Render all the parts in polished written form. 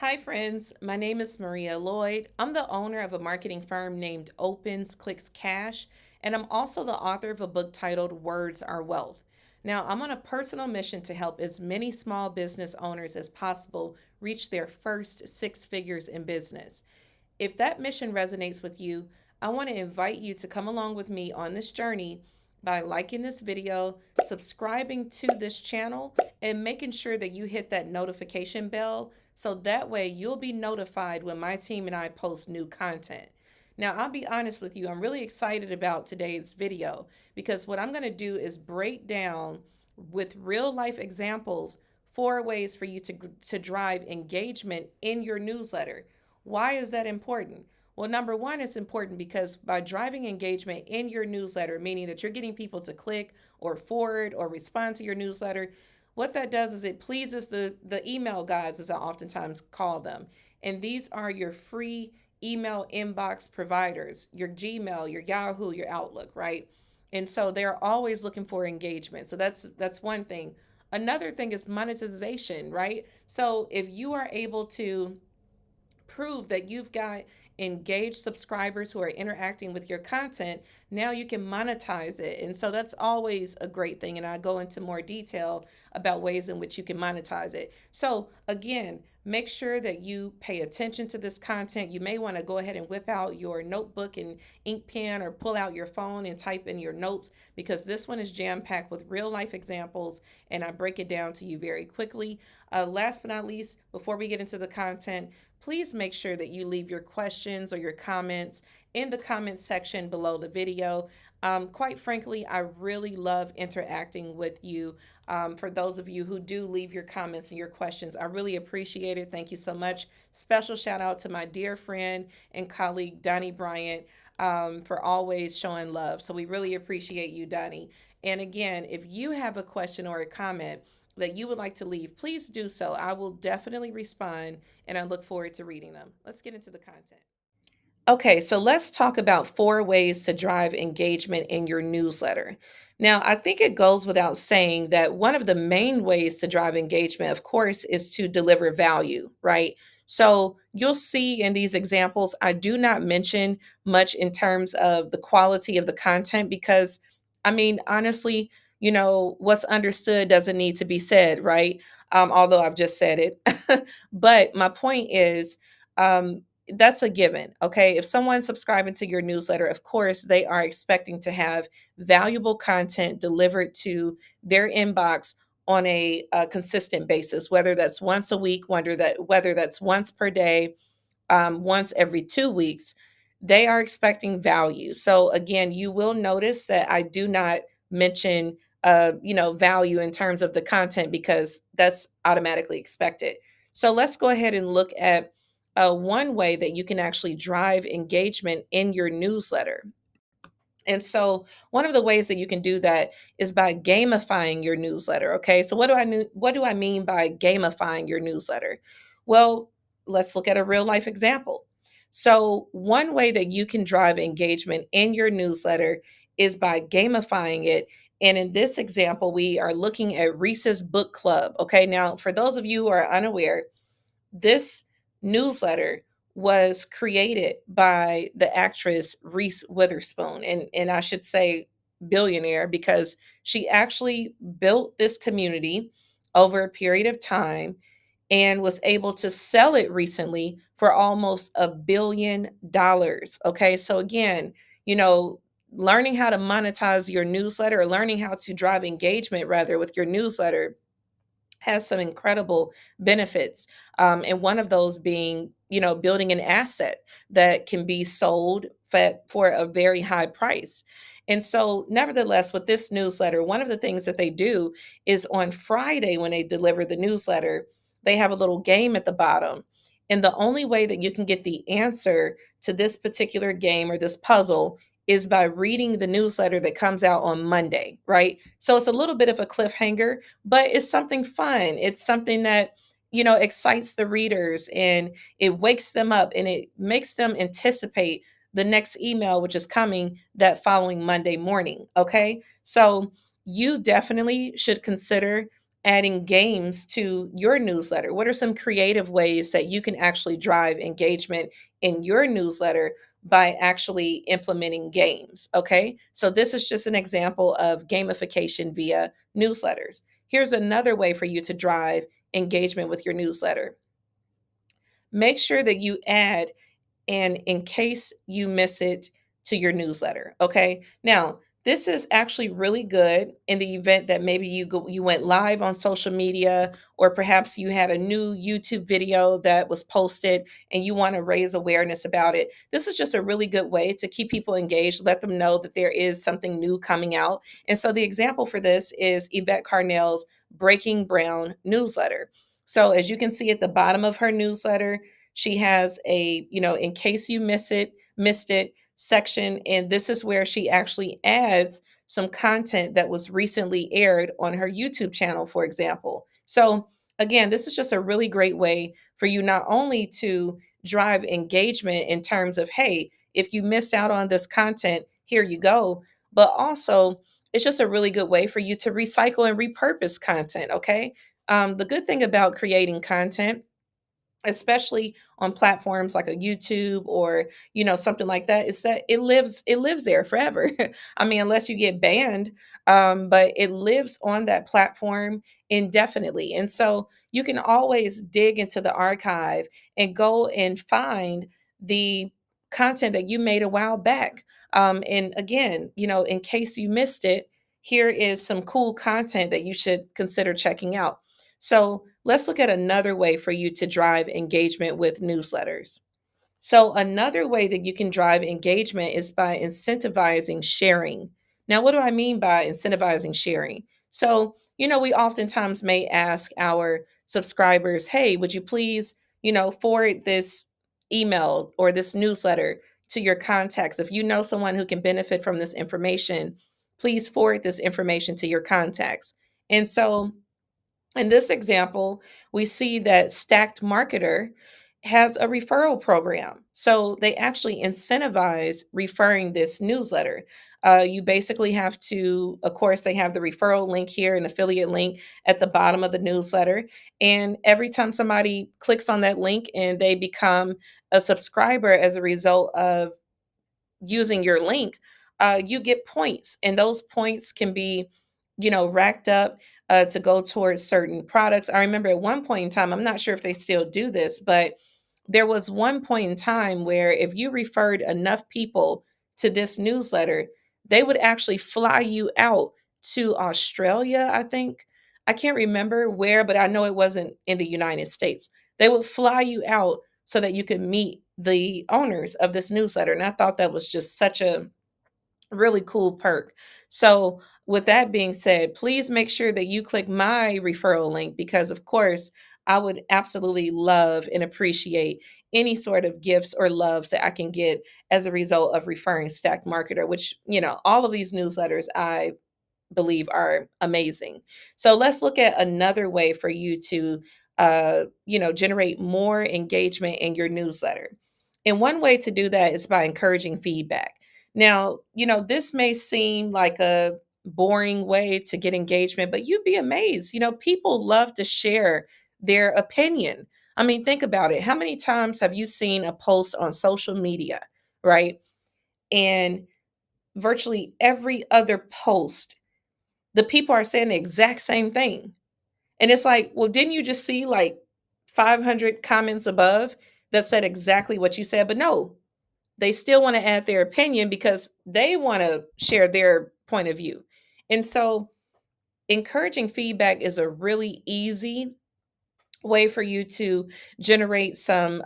Hi, friends. My name is Maria Lloyd. I'm the owner of a marketing firm named Opens Clicks Cash, and I'm also the author of a book titled Words Are Wealth. Now, I'm on a personal mission to help as many small business owners as possible reach their first six figures in business. If that mission resonates with you, I want to invite you to come along with me on this journey by liking this video, subscribing to this channel, and making sure that you hit that notification bell so that way you'll be notified when my team and I post new content. Now, I'll be honest with you, I'm really excited about today's video because what I'm going to do is break down with real life examples 4 ways for you to drive engagement in your newsletter. Why is that important? Well, number one, it's important because by driving engagement in your newsletter, meaning that you're getting people to click or forward or respond to your newsletter, what that does is it pleases the email guys, as I oftentimes call them. And these are your free email inbox providers, your Gmail, your Yahoo, your Outlook, right? And so they're always looking for engagement. So that's one thing. Another thing is monetization, right? So if you are able to prove that you've got engaged subscribers who are interacting with your content, now you can monetize it. And so that's always a great thing. And I go into more detail about ways in which you can monetize it. So, again, make sure that you pay attention to this content. You may want to go ahead and whip out your notebook and ink pen or pull out your phone and type in your notes because this one is jam packed with real life examples and I break it down to you very quickly. Last but not least, before we get into the content, please make sure that you leave your questions or your comments in the comment section below the video. Quite frankly, I really love interacting with you. For those of you who do leave your comments and your questions, I really appreciate it. Thank you so much. Special shout out to my dear friend and colleague, Donnie Bryant, for always showing love. So we really appreciate you, Donnie. And again, if you have a question or a comment that you would like to leave, please do so. I will definitely respond and I look forward to reading them. Let's get into the content. Okay, so let's talk about 4 ways to drive engagement in your newsletter. Now, I think it goes without saying that one of the main ways to drive engagement, of course, is to deliver value, right? So you'll see in these examples, I do not mention much in terms of the quality of the content because, I mean, honestly, what's understood doesn't need to be said, right? Although I've just said it. But my point is, that's a given. Okay. If someone's subscribing to your newsletter, of course, they are expecting to have valuable content delivered to their inbox on a consistent basis, whether that's once a week, whether that's once per day, once every 2 weeks, they are expecting value. So again, you will notice that I do not mention value in terms of the content because that's automatically expected. So let's go ahead and look at one way that you can actually drive engagement in your newsletter. And so one of the ways that you can do that is by gamifying your newsletter. Okay. So what do I mean by gamifying your newsletter? Well, let's look at a real life example. So one way that you can drive engagement in your newsletter is by gamifying it. And in this example, we are looking at Reese's Book Club. Okay. Now, for those of you who are unaware, this newsletter was created by the actress Reese Witherspoon, and I should say billionaire because she actually built this community over a period of time and was able to sell it recently for almost $1 billion. Okay, so again, you know, learning how to monetize your newsletter or learning how to drive engagement rather with your newsletter has some incredible benefits. And one of those being, building an asset that can be sold for a very high price. And so, nevertheless, with this newsletter, one of the things that they do is on Friday when they deliver the newsletter, they have a little game at the bottom. And the only way that you can get the answer to this particular game or this puzzle is by reading the newsletter that comes out on Monday, right? So it's a little bit of a cliffhanger, but it's something fun. It's something that, excites the readers and it wakes them up and it makes them anticipate the next email, which is coming that following Monday morning. Okay. So you definitely should consider adding games to your newsletter? What are some creative ways that you can actually drive engagement in your newsletter by actually implementing games? Okay, so this is just an example of gamification via newsletters. Here's another way for you to drive engagement with your newsletter. Make sure that you add and in case you miss it to your newsletter. Okay. Now, this is actually really good in the event that maybe you went live on social media, or perhaps you had a new YouTube video that was posted and you want to raise awareness about it. This is just a really good way to keep people engaged, let them know that there is something new coming out. And so the example for this is Yvette Carnell's Breaking Brown newsletter. So as you can see at the bottom of her newsletter, she has a, in case you missed it section. And this is where she actually adds some content that was recently aired on her YouTube channel, for example. So, again, this is just a really great way for you not only to drive engagement in terms of, hey, if you missed out on this content, here you go. But also, it's just a really good way for you to recycle and repurpose content. Okay. The good thing about creating content, especially on platforms like a YouTube or something like that, is that it lives there forever. I mean, unless you get banned, but it lives on that platform indefinitely. And so you can always dig into the archive and go and find the content that you made a while back. And again, in case you missed it, here is some cool content that you should consider checking out. So let's look at another way for you to drive engagement with newsletters. So, another way that you can drive engagement is by incentivizing sharing. Now, what do I mean by incentivizing sharing? So, we oftentimes may ask our subscribers, hey, would you please, forward this email or this newsletter to your contacts? If you know someone who can benefit from this information, please forward this information to your contacts. And so, in this example, we see that Stacked Marketer has a referral program. So they actually incentivize referring this newsletter. You basically have to, of course, they have the referral link here, an affiliate link at the bottom of the newsletter. And every time somebody clicks on that link and they become a subscriber as a result of using your link, you get points, and those points can be, racked up to go towards certain products. I remember at one point in time, I'm not sure if they still do this, but there was one point in time where if you referred enough people to this newsletter, they would actually fly you out to Australia, I think. I can't remember where, but I know it wasn't in the United States. They would fly you out so that you could meet the owners of this newsletter. And I thought that was just such a really cool perk. So, with that being said, please make sure that you click my referral link because, of course, I would absolutely love and appreciate any sort of gifts or loves that I can get as a result of referring Stack Marketer, which, all of these newsletters I believe are amazing. So let's look at another way for you to, generate more engagement in your newsletter. And one way to do that is by encouraging feedback. Now, this may seem like a boring way to get engagement, but you'd be amazed. People love to share their opinion. I mean, think about it. How many times have you seen a post on social media, right? And virtually every other post, the people are saying the exact same thing. And it's like, well, didn't you just see like 500 comments above that said exactly what you said? But no, they still want to add their opinion because they want to share their point of view. And so, encouraging feedback is a really easy way for you to generate some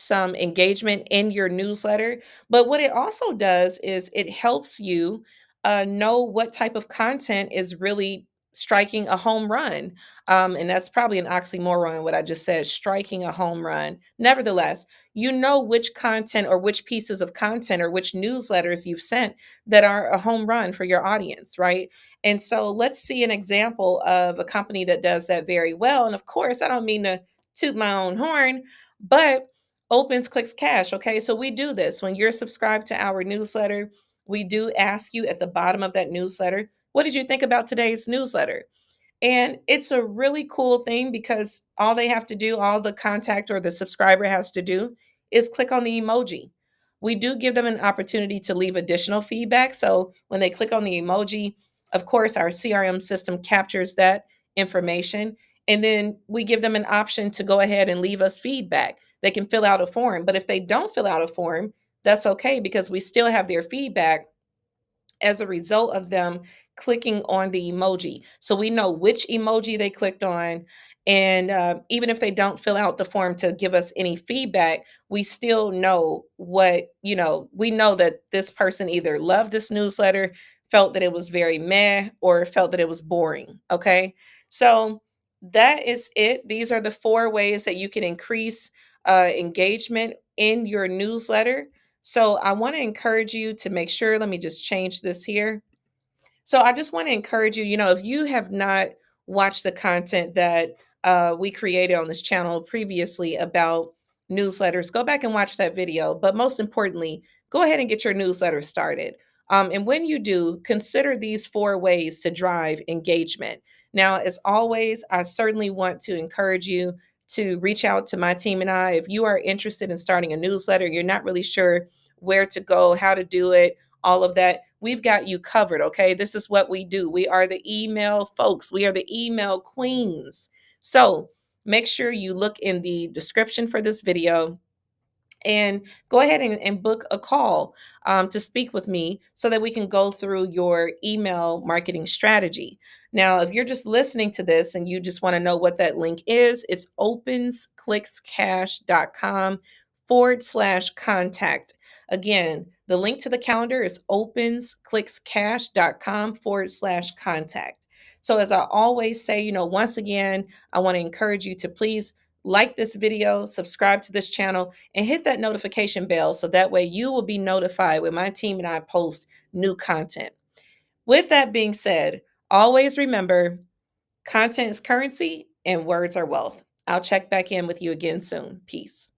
engagement in your newsletter. But what it also does is it helps you know what type of content is really striking a home run. And that's probably an oxymoron, what I just said, striking a home run. Nevertheless, you know which content or which pieces of content or which newsletters you've sent that are a home run for your audience, right? And so let's see an example of a company that does that very well. And of course, I don't mean to toot my own horn, but Opens Clicks Cash. Okay, so we do this when you're subscribed to our newsletter. We do ask you at the bottom of that newsletter, what did you think about today's newsletter? And it's a really cool thing because all they have to do, all the contact or the subscriber has to do is click on the emoji. We do give them an opportunity to leave additional feedback. So when they click on the emoji, of course, our CRM system captures that information. And then we give them an option to go ahead and leave us feedback. They can fill out a form. But if they don't fill out a form, that's okay because we still have their feedback as a result of them clicking on the emoji. So we know which emoji they clicked on. And even if they don't fill out the form to give us any feedback, we still know we know that this person either loved this newsletter, felt that it was very meh, or felt that it was boring. Okay. So that is it. These are the four ways that you can increase engagement in your newsletter. So I want to encourage you to make sure, let me just change this here. So I just want to encourage you, if you have not watched the content that we created on this channel previously about newsletters, go back and watch that video. But most importantly, go ahead and get your newsletter started. And when you do, consider these four ways to drive engagement. Now, as always, I certainly want to encourage you to reach out to my team and I. If you are interested in starting a newsletter, you're not really sure where to go, how to do it, all of that, we've got you covered. Okay. This is what we do. We are the email folks, we are the email queens. So make sure you look in the description for this video and go ahead and book a call to speak with me so that we can go through your email marketing strategy. Now, if you're just listening to this and you just want to know what that link is, it's opensclickscash.com/contact. Again, the link to the calendar is opensclickscash.com/contact. So, as I always say, once again, I want to encourage you to please like this video, subscribe to this channel, and hit that notification bell so that way you will be notified when my team and I post new content. With that being said, always remember content is currency and words are wealth. I'll check back in with you again soon. Peace.